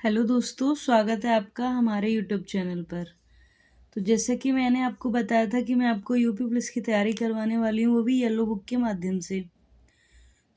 Hello दोस्तों, स्वागत है आपका हमारे यूट्यूब चैनल पर। तो जैसे कि मैंने आपको बताया था कि मैं आपको यूपी पुलिस की तैयारी करवाने वाली हूँ, वो भी येलो बुक के माध्यम से।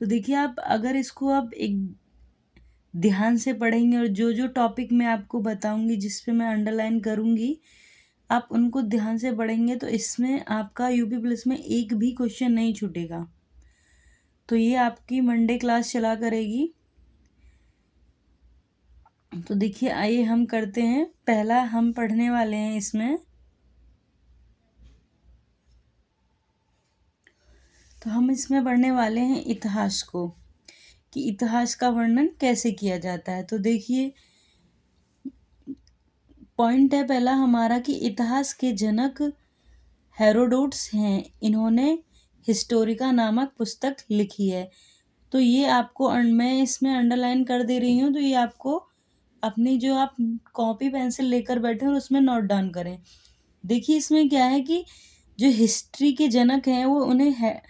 तो देखिए, आप अगर इसको आप एक ध्यान से पढ़ेंगे और जो जो टॉपिक मैं आपको बताऊंगी, जिस पे मैं अंडरलाइन करूंगी, आप उनको ध्यान से पढ़ेंगे तो इसमें आपका यूपी पुलिस में एक भी क्वेश्चन नहीं छूटेगा। तो ये आपकी मंडे क्लास चला करेगी। तो देखिए, आइए हम करते हैं। पहला हम पढ़ने वाले हैं इसमें। तो हम इसमें पढ़ने वाले हैं इतिहास को, कि इतिहास का वर्णन कैसे किया जाता है। तो देखिए, पॉइंट है पहला हमारा कि इतिहास के जनक हेरोडोट्स हैं। इन्होंने हिस्टोरिका नामक पुस्तक लिखी है। तो ये आपको मैं इसमें अंडरलाइन कर दे रही हूँ। तो ये आपको अपनी जो आप कॉपी पेंसिल लेकर बैठे हैं उसमें नोट डाउन करें। देखिए, इसमें क्या है कि जो हिस्ट्री के जनक हैं वो उन्हें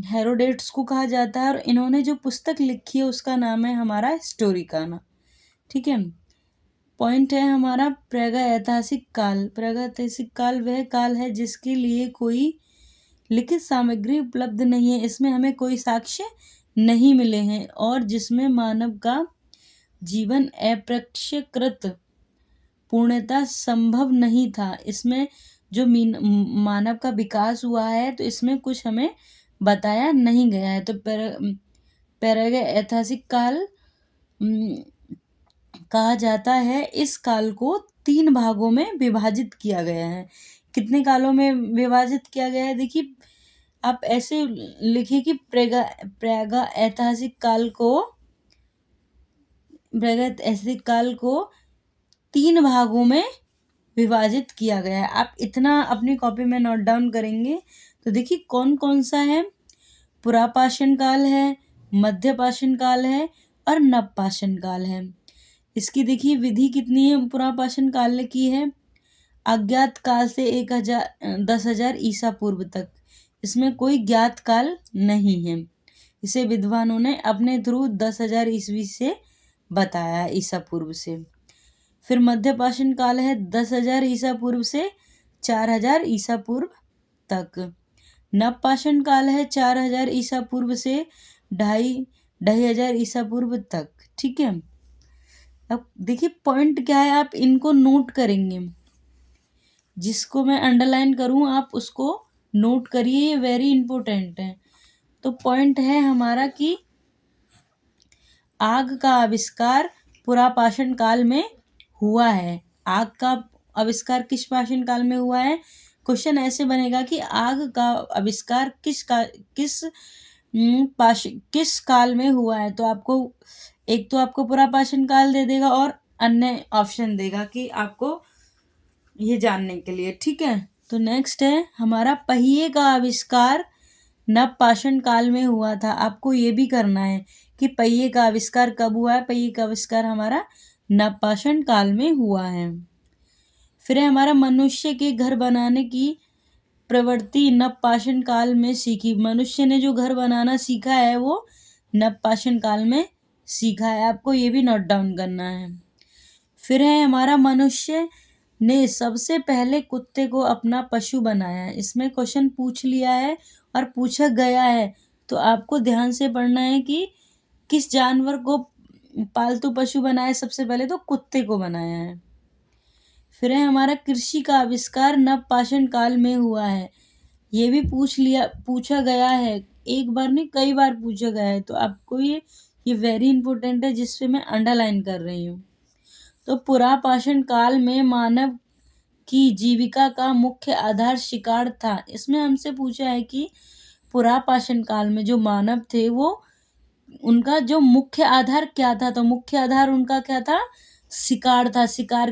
हेरोडेट्स को कहा जाता है, और इन्होंने जो पुस्तक लिखी है उसका नाम है हमारा हिस्टोरिकाना। ठीक है। पॉइंट है हमारा प्रागैतिहासिक काल। प्रागैतिहासिक काल वह काल है जिसके लिए कोई लिखित सामग्री उपलब्ध नहीं है, इसमें हमें कोई साक्ष्य नहीं मिले हैं, और जिसमें मानव का जीवन अपेक्षाकृत पूर्णतः संभव नहीं था। इसमें जो मानव का विकास हुआ है, तो इसमें कुछ हमें बताया नहीं गया है। तो प्रागैतिहासिक काल कहा जाता है। इस काल को 3 भागों में विभाजित किया गया है। कितने कालों में विभाजित किया गया है? देखिए, आप ऐसे लिखिए कि प्रागैतिहासिक काल को 3 भागों में विभाजित किया गया है। आप इतना अपनी कॉपी में नोट डाउन करेंगे। तो देखिए, कौन कौन सा है। पुरापाषाण काल है, मध्यपाषाण काल है, और नवपाषाण काल है। इसकी देखिए विधि कितनी है। पुरापाषाण काल की है अज्ञात काल से 10,000 ईसा पूर्व तक। इसमें कोई ज्ञात काल नहीं है। इसे विद्वानों ने अपने थ्रू 10,000 ईस्वी से बताया, ईसा पूर्व से। फिर मध्यपाषाण काल है 10,000 ईसा पूर्व से 4,000 ईसा पूर्व तक। नवपाषाण काल है 4,000 ईसा पूर्व से 2,500 ईसा पूर्व तक। ठीक है। अब देखिए, पॉइंट क्या है, आप इनको नोट करेंगे। जिसको मैं अंडरलाइन करूँ आप उसको नोट करिए, ये वेरी इंपॉर्टेंट है। तो पॉइंट है हमारा कि आग का आविष्कार पुरापाषाण काल में हुआ है। आग का आविष्कार किस पाषाण काल में हुआ है? क्वेश्चन ऐसे बनेगा कि आग का आविष्कार किस काल में हुआ है। तो आपको एक तो आपको पुरापाषाण काल दे देगा और अन्य ऑप्शन देगा कि आपको ये जानने के लिए। ठीक है। तो नेक्स्ट है हमारा पहिए का आविष्कार नवपाषाण काल में हुआ था। आपको ये भी करना है कि पहिए का आविष्कार कब हुआ है। पहिए का आविष्कार हमारा नवपाषाण काल में हुआ है। फिर है हमारा मनुष्य के घर बनाने की प्रवृत्ति नवपाषाण काल में सीखी। मनुष्य ने जो घर बनाना सीखा है वो नवपाषाण काल में सीखा है। आपको ये भी नोट डाउन करना है। फिर है हमारा मनुष्य ने सबसे पहले कुत्ते को अपना पशु बनाया है। इसमें क्वेश्चन पूछ लिया है और पूछा गया है, तो आपको ध्यान से पढ़ना है कि किस जानवर को पालतू पशु बनाया। सबसे पहले तो कुत्ते को बनाया है। फिर है हमारा कृषि का आविष्कार नवपाषाण काल में हुआ है। ये भी पूछा गया है, एक बार नहीं कई बार पूछा गया है। तो आपको ये वेरी इंपॉर्टेंट है, जिसपे मैं अंडरलाइन कर रही हूँ। तो पुरापाषाण काल में मानव की जीविका का मुख्य आधार शिकार था। इसमें हमसे पूछा है कि पुरापाषाण काल में जो मानव थे वो उनका जो मुख्य आधार क्या था। तो मुख्य आधार उनका क्या था? शिकार था। शिकार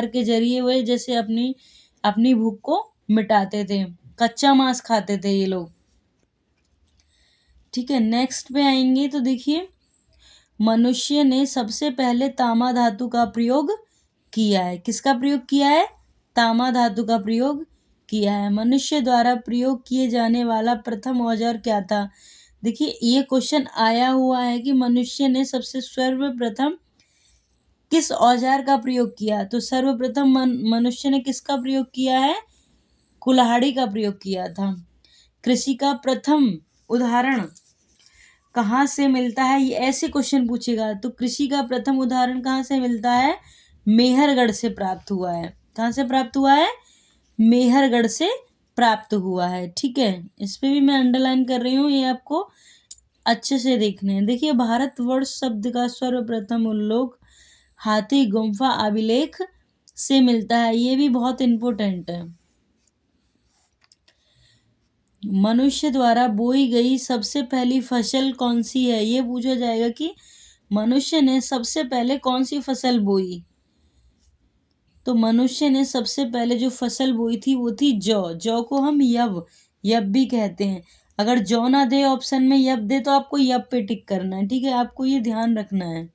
के जरिए वे जैसे अपनी भूख को मिटाते थे। कच्चा मांस खाते थे ये लोग। ठीक है। नेक्स्ट पे आएंगे तो देखिए, मनुष्य ने सबसे पहले तामा धातु का प्रयोग किया है। किसका प्रयोग किया है? तामा धातु का प्रयोग किया है। मनुष्य द्वारा प्रयोग किए जाने वाला प्रथम औजार क्या था? देखिए, ये क्वेश्चन आया हुआ है कि मनुष्य ने सबसे सर्वप्रथम किस औजार का प्रयोग किया? तो सर्वप्रथम मनुष्य ने किसका प्रयोग किया है? कुल्हाड़ी का प्रयोग किया था। कृषि का प्रथम उदाहरण कहाँ से मिलता है? ये ऐसे क्वेश्चन पूछेगा। तो कृषि का प्रथम उदाहरण कहाँ से मिलता है? मेहरगढ़ से प्राप्त हुआ है। कहाँ से प्राप्त हुआ है? मेहरगढ़ से प्राप्त हुआ है। ठीक है, इस पे भी मैं अंडरलाइन कर रही हूँ, ये आपको अच्छे से देखने हैं। देखिए, भारतवर्ष शब्द का सर्वप्रथम उल्लेख हाथी गुम्फा अभिलेख से मिलता है। ये भी बहुत इंपॉर्टेंट है। मनुष्य द्वारा बोई गई सबसे पहली फसल कौन सी है? ये पूछा जाएगा कि मनुष्य ने सबसे पहले कौन सी फसल बोई। तो मनुष्य ने सबसे पहले जो फसल बोई थी वो थी जौ। जौ को हम यब भी कहते हैं। अगर जौ ना दे ऑप्शन में, यब दे, तो आपको यब पे टिक करना है। ठीक है, आपको ये ध्यान रखना है।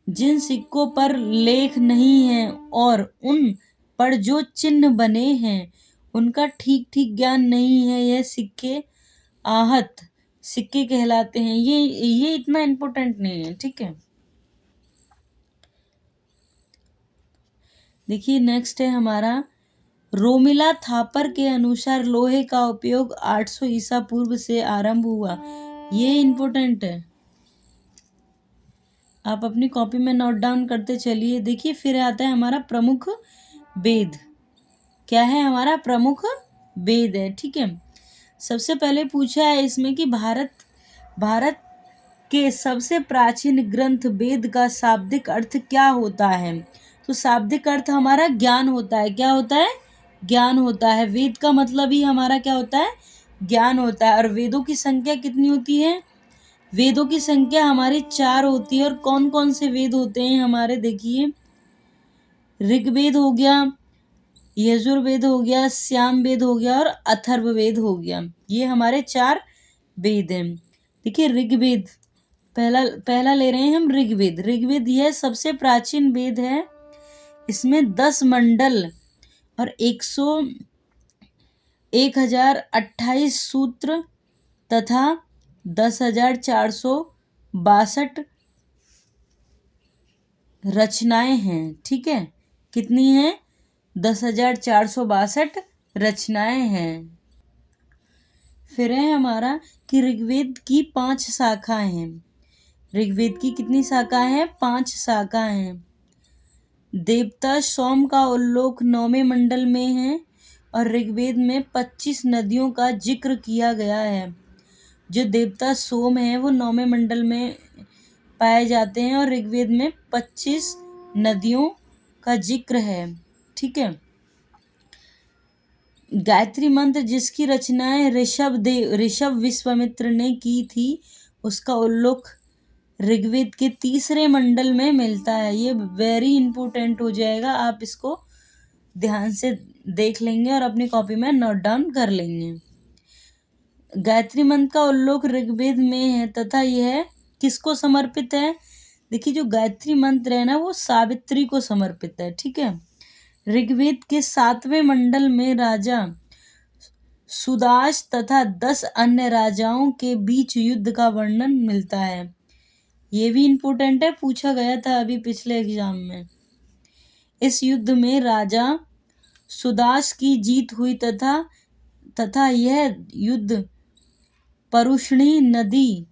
जिन सिक्कों पर लेख नहीं है और उन पर जो चिन्ह बने हैं उनका ठीक ठीक ज्ञान नहीं है, यह सिक्के आहत सिक्के कहलाते हैं। ये इतना इम्पोर्टेंट नहीं है। ठीक है, देखिए नेक्स्ट है हमारा, रोमिला थापर के अनुसार लोहे का उपयोग 800 ईसा पूर्व से आरंभ हुआ। ये इम्पोर्टेंट है, आप अपनी कॉपी में नोट डाउन करते चलिए। देखिए, फिर आता है हमारा प्रमुख वेद। क्या है? हमारा प्रमुख वेद है। ठीक है, सबसे पहले पूछा है इसमें कि भारत के सबसे प्राचीन ग्रंथ वेद का शाब्दिक अर्थ क्या होता है? तो शाब्दिक अर्थ हमारा ज्ञान होता है। क्या होता है? ज्ञान होता है। वेद का मतलब ही हमारा क्या होता है? ज्ञान होता है। और वेदों की संख्या कितनी होती है? वेदों की संख्या हमारी 4 होती है। और कौन कौन से वेद होते हैं हमारे? देखिए, ऋग्वेद हो गया, यजुर्वेद हो गया, सामवेद हो गया और अथर्ववेद हो गया। ये हमारे 4 वेद हैं। देखिए, ऋग्वेद पहला ले रहे हैं हम। ऋग्वेद यह सबसे प्राचीन वेद है। इसमें 10 मंडल और 1028 सूत्र तथा 10,462 रचनाएं हैं। ठीक है, कितनी हैं? 10,462 रचनाएं हैं। फिर है हमारा कि ऋग्वेद की 5 शाखाएं हैं। ऋग्वेद की कितनी शाखाएं हैं? 5 शाखाएं हैं। देवता सोम का उल्लेख 9वें मंडल में है और ऋग्वेद में 25 नदियों का जिक्र किया गया है। जो देवता सोम है वो 9वें मंडल में पाए जाते हैं और ऋग्वेद में 25 नदियों का जिक्र है। ठीक है, गायत्री मंत्र जिसकी रचनाएं ऋषभ विश्वामित्र ने की थी, उसका उल्लेख ऋग्वेद के 3रे मंडल में मिलता है। ये वेरी इंपॉर्टेंट हो जाएगा, आप इसको ध्यान से देख लेंगे और अपनी कॉपी में नोट डाउन कर लेंगे। गायत्री मंत्र का उल्लेख ऋग्वेद में है तथा यह किसको समर्पित है? देखिए, जो गायत्री मंत्र है ना, वो सावित्री को समर्पित है। ठीक है, ऋग्वेद के 7वें मंडल में राजा सुदास तथा 10 अन्य राजाओं के बीच युद्ध का वर्णन मिलता है। ये भी इम्पोर्टेंट है, पूछा गया था अभी पिछले एग्जाम में। इस युद्ध में राजा सुदास की जीत हुई तथा यह युद्ध परुष्णी नदी,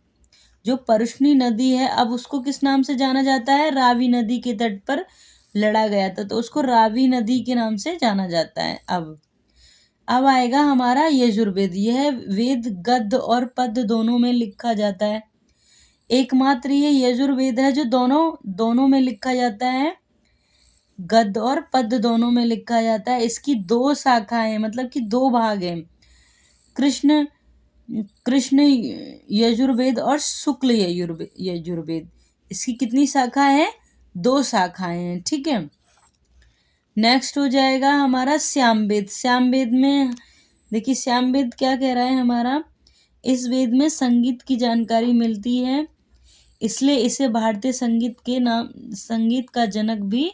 जो परुष्णी नदी है, अब उसको किस नाम से जाना जाता है? रावी नदी के तट पर लड़ा गया था, तो उसको रावी नदी के नाम से जाना जाता है। अब आएगा हमारा यजुर्वेद। यह वेद गद्य और पद्य दोनों में लिखा जाता है। एकमात्र ये यजुर्वेद है जो दोनों में लिखा जाता है। गद्य और पद्य दोनों में लिखा जाता है। इसकी 2 शाखाएं, मतलब कि 2 भाग हैं, कृष्ण यजुर्वेद और शुक्ल यजुर्वेद। इसकी कितनी शाखा है? 2 शाखाएं हैं। ठीक है, नेक्स्ट हो जाएगा हमारा सामवेद। सामवेद में देखिए, सामवेद क्या कह रहा है हमारा? इस वेद में संगीत की जानकारी मिलती है, इसलिए इसे भारतीय संगीत का जनक भी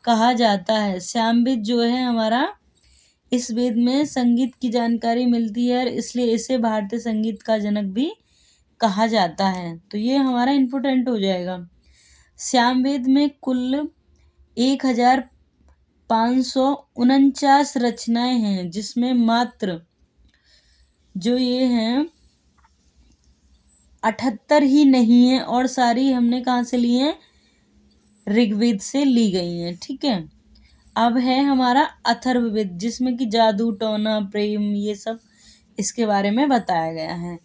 कहा जाता है। सामवेद जो है हमारा, इस वेद में संगीत की जानकारी मिलती है और इसलिए इसे भारतीय संगीत का जनक भी कहा जाता है। तो ये हमारा इम्पोर्टेंट हो जाएगा। सामवेद में कुल 1549 रचनाएं हैं, जिसमें मात्र जो ये हैं 78 ही नहीं है, और सारी हमने कहाँ से ली हैं? ऋग्वेद से ली गई हैं। ठीक है, अब है हमारा अथर्ववेद, जिसमें कि जादू, टोना, प्रेम, ये सब इसके बारे में बताया गया है।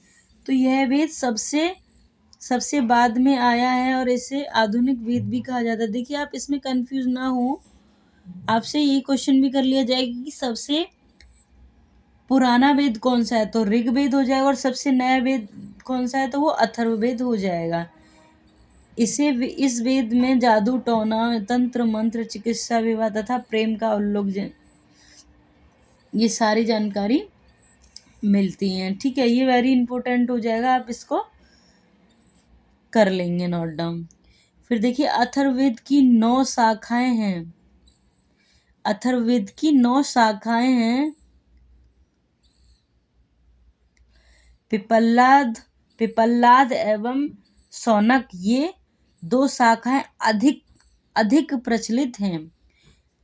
तो यह वेद सबसे बाद में आया है और इसे आधुनिक वेद भी कहा जाता है। देखिए, आप इसमें कंफ्यूज ना हो, आपसे ये क्वेश्चन भी कर लिया जाएगा कि सबसे पुराना वेद कौन सा है, तो ऋग्वेद हो जाएगा, और सबसे नया वेद कौन सा है, तो वो अथर्ववेद हो जाएगा। इस वेद में जादू, टोना, तंत्र, मंत्र, चिकित्सा, विवाह तथा प्रेम का उल्लेख, ये सारी जानकारी मिलती हैं। ठीक है, ये वेरी इंपॉर्टेंट हो जाएगा, आप इसको कर लेंगे नोट डाउन। फिर देखिए, अथर्ववेद की 9 शाखाएं हैं। अथर्ववेद की 9 शाखाएं हैं। पिपल्लाद एवं शौनक, ये 2 शाखाएं अधिक प्रचलित हैं।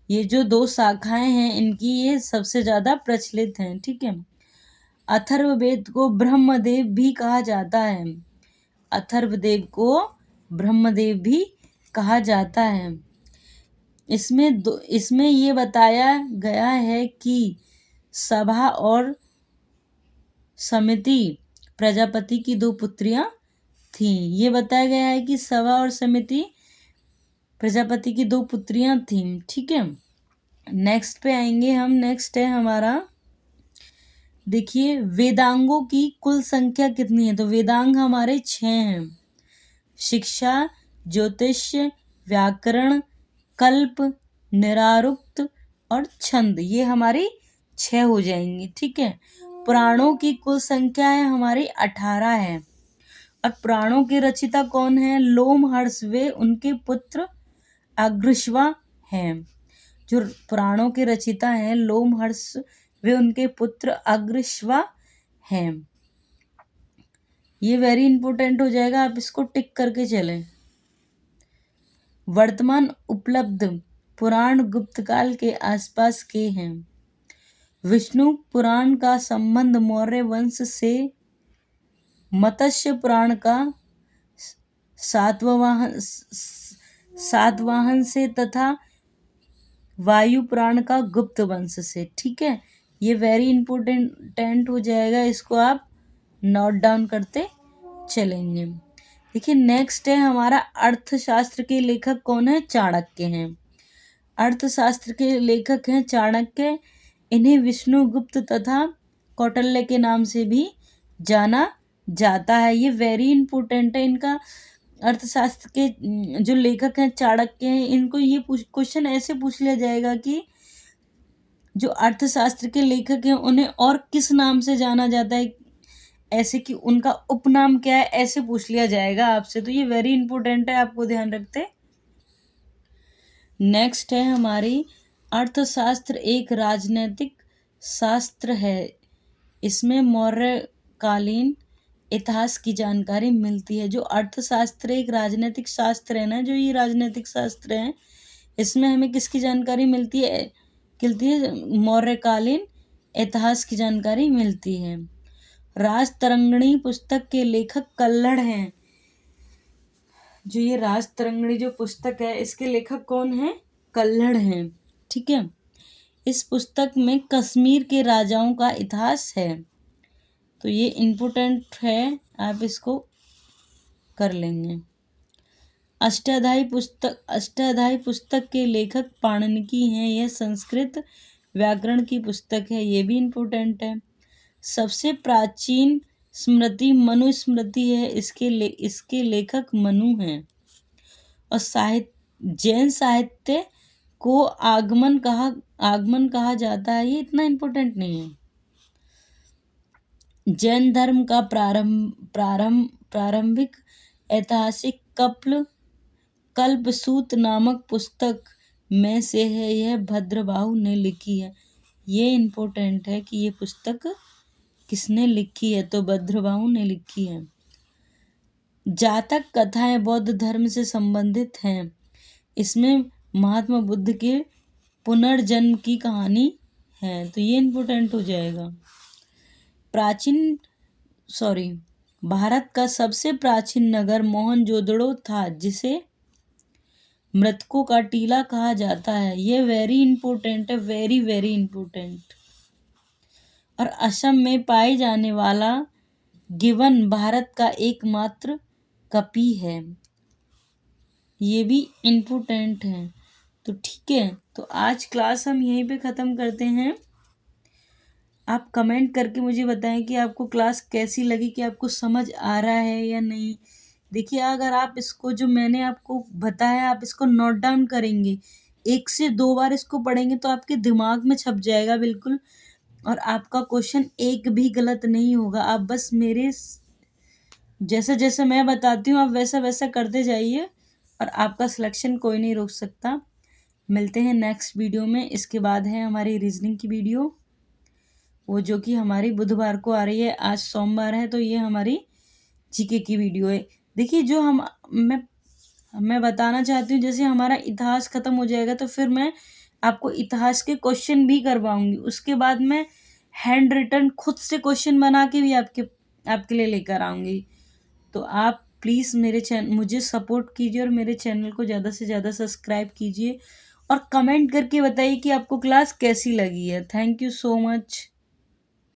ये जो 2 शाखाएं हैं, इनकी ये सबसे ज्यादा प्रचलित हैं। ठीक है, अथर्ववेद को ब्रह्मदेव भी कहा जाता है। अथर्ववेद को ब्रह्मदेव भी कहा जाता है। इसमें ये बताया गया है कि सभा और समिति प्रजापति की 2 पुत्रियां थीं। ये बताया गया है कि सभा और समिति प्रजापति की 2 पुत्रियां थीं। ठीक है, नेक्स्ट पे आएंगे हम। नेक्स्ट है हमारा, देखिए, वेदांगों की कुल संख्या कितनी है? तो वेदांग हमारे 6 हैं। शिक्षा, ज्योतिष्य, व्याकरण, कल्प, निरारुक्त और छंद, ये हमारी 6 हो जाएंगी। ठीक है, पुराणों की कुल संख्या है हमारी 18 है। और पुराणों के रचिता कौन है? लोमहर्ष वे उनके पुत्र अग्रश्वा हैं। जो पुराणों के रचिता हैं लोमहर्ष वे उनके पुत्र अग्रश्वा हैं। ये वेरी इंपॉर्टेंट हो जाएगा, आप इसको टिक करके चलें। वर्तमान उपलब्ध पुराण गुप्त काल के आसपास के हैं। विष्णु पुराण का संबंध मौर्य वंश से, मत्स्य पुराण का सातवाहन से तथा वायु पुराण का गुप्त वंश से। ठीक है, ये वेरी इंपॉर्टेंट हो जाएगा, इसको आप नोट डाउन करते चलेंगे। देखिए, नेक्स्ट है हमारा, अर्थशास्त्र के लेखक कौन है? चाणक्य हैं। अर्थशास्त्र के लेखक हैं चाणक्य। इन्हें विष्णुगुप्त तथा कौटिल्य के नाम से भी जाना जाता है। ये वेरी इंपॉर्टेंट है। इनका अर्थशास्त्र के जो लेखक हैं चाणक्य हैं, इनको ये क्वेश्चन ऐसे पूछ लिया जाएगा कि जो अर्थशास्त्र के लेखक हैं उन्हें और किस नाम से जाना जाता है, ऐसे कि उनका उपनाम क्या है, ऐसे पूछ लिया जाएगा आपसे। तो ये वेरी इंपॉर्टेंट है, आपको ध्यान रखते। नेक्स्ट है हमारी, अर्थशास्त्र एक राजनैतिक शास्त्र है। इसमें मौर्यकालीन इतिहास की जानकारी मिलती है। जो अर्थशास्त्र एक राजनीतिक शास्त्र है ना, जो ये राजनीतिक शास्त्र है, इसमें हमें किसकी जानकारी मिलती है? मौर्यकालीन इतिहास की जानकारी मिलती है। राजतरंगिणी पुस्तक के लेखक कल्हड़ हैं। जो ये राजतरंगिणी जो पुस्तक है, इसके लेखक कौन है? कल्हड़ हैं। ठीक है, इस पुस्तक में कश्मीर के राजाओं का इतिहास है। तो ये इम्पोर्टेंट है, आप इसको कर लेंगे। अष्टाध्यायी पुस्तक के लेखक पाणिनि हैं। यह संस्कृत व्याकरण की पुस्तक है, ये भी इम्पोर्टेंट है। सबसे प्राचीन स्मृति मनुस्मृति है। इसके लेखक मनु हैं। और जैन साहित्य को आगमन कहा जाता है, ये इतना इम्पोर्टेंट नहीं है। जैन धर्म का प्रारंभिक ऐतिहासिक कल्पसूत्र नामक पुस्तक में से है। यह भद्रबाहु ने लिखी है। ये इम्पोर्टेंट है कि ये पुस्तक किसने लिखी है, तो भद्रबाहु ने लिखी है। जातक कथाएं बौद्ध धर्म से संबंधित हैं। इसमें महात्मा बुद्ध के पुनर्जन्म की कहानी है, तो ये इम्पोर्टेंट हो जाएगा। भारत का सबसे प्राचीन नगर मोहनजोदड़ो था, जिसे मृतकों का टीला कहा जाता है। ये वेरी इंपॉर्टेंट है, वेरी वेरी इंपॉर्टेंट। और असम में पाए जाने वाला गिवन भारत का एकमात्र कपि है, ये भी इम्पोर्टेंट है। तो ठीक है, तो आज क्लास हम यहीं पे ख़त्म करते हैं। आप कमेंट करके मुझे बताएं कि आपको क्लास कैसी लगी, कि आपको समझ आ रहा है या नहीं। देखिए, अगर आप इसको जो मैंने आपको बताया आप इसको नोट डाउन करेंगे, 1 से 2 बार इसको पढ़ेंगे तो आपके दिमाग में छप जाएगा बिल्कुल, और आपका क्वेश्चन एक भी गलत नहीं होगा। आप बस मेरे जैसा जैसा मैं बताती हूँ आप वैसा वैसा करते जाइए, और आपका सिलेक्शन कोई नहीं रोक सकता। मिलते हैं नेक्स्ट वीडियो में। इसके बाद है हमारी रीजनिंग की वीडियो, वो जो कि हमारी बुधवार को आ रही है। आज सोमवार है, तो ये हमारी जीके की वीडियो है। देखिए, जो मैं बताना चाहती हूँ, जैसे हमारा इतिहास ख़त्म हो जाएगा तो फिर मैं आपको इतिहास के क्वेश्चन भी करवाऊँगी। उसके बाद मैं हैंड रिटन खुद से क्वेश्चन बना के भी आपके लिए लेकर आऊँगी। तो आप प्लीज़ मुझे सपोर्ट कीजिए और मेरे चैनल को ज़्यादा से ज़्यादा सब्सक्राइब कीजिए, और कमेंट करके बताइए कि आपको क्लास कैसी लगी है। Thank you so much.